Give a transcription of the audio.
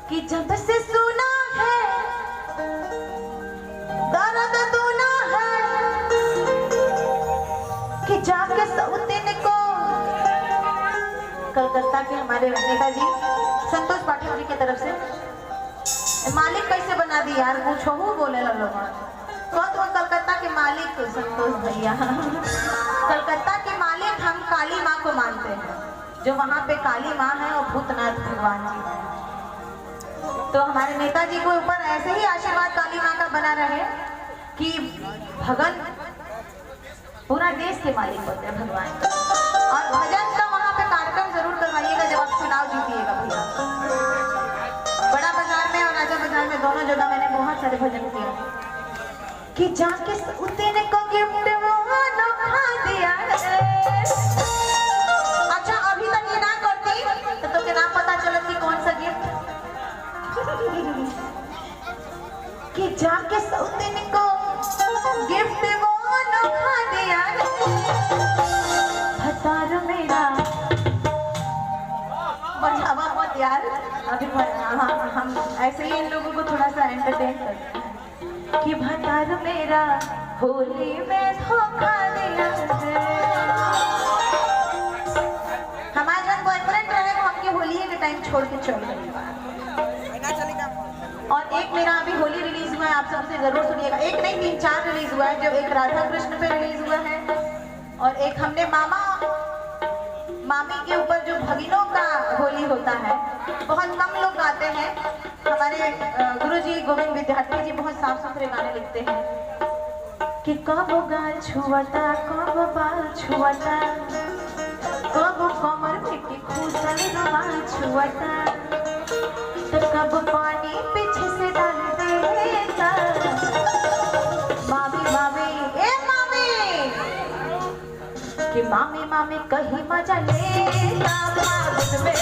कि जब से सुना है दर्द दूना है कि जाके सौतेन को। कलकत्ता के हमारे नेताजी संतोष पाठक जी की तरफ से मालिक कैसे बना दी यार, पूछो हूँ बोले लोग तो कलकत्ता के मालिक संतोष भैया कलकत्ता के मालिक हम काली माँ को मानते हैं, जो वहाँ पे काली माँ है और भूतनाथ भगवान जी है। तो हमारे नेताजी को ऊपर ऐसे ही आशीर्वाद काली माँ का बना रहे कि भगन पूरा देश के मालिक होते हैं भगवान। और भजन का वहाँ पे कार्यक्रम जरूर करवाइएगा जब आप चुनाव जीतिएगा भैया। बड़ा बाजार में और राजा बाजार में दोनों जगह मैंने बहुत सारे भजन किए कि जाके उतने को गिफ्ट वो खा दिया। अच्छा अभी तक ये ना करती तो क्या ना पता चलत कि कौन सा गिफ्ट कि जाके सौतेन को गिफ्ट वो खा दिया। भतार मेरा बजावा मत यार, अभी हम ऐसे ही इन लोगों को थोड़ा सा एंटरटेन करते हैं कि भतार मेरा होली में धोखा दिया है। हमारा जब बॉयफ्रेंड रहे वो हमके होली के टाइम छोड़ के चल गई। और एक मेरा अभी होली रिलीज हुआ है, आप सबसे जरूर सुनिएगा। एक नहीं 3-4 रिलीज हुआ है, जो एक राधा कृष्ण पे रिलीज हुआ है और एक हमने मामा मामी के ऊपर जो भगिनों का होली होता है, बहुत कम लोग गाते हैं। हमारे गुरुजी गोविंद विद्यार्थी जी बहुत साफ सुथरे गाने लिखते हैं कि कब गाल छुआता कब बाल छुआता कब कमर में की खूसल रुमाल छुआता तो कब पानी पीछे से डाल देता। मामी मामी ए मामी कि मामी मामी कहीं मजा लेता फागुन में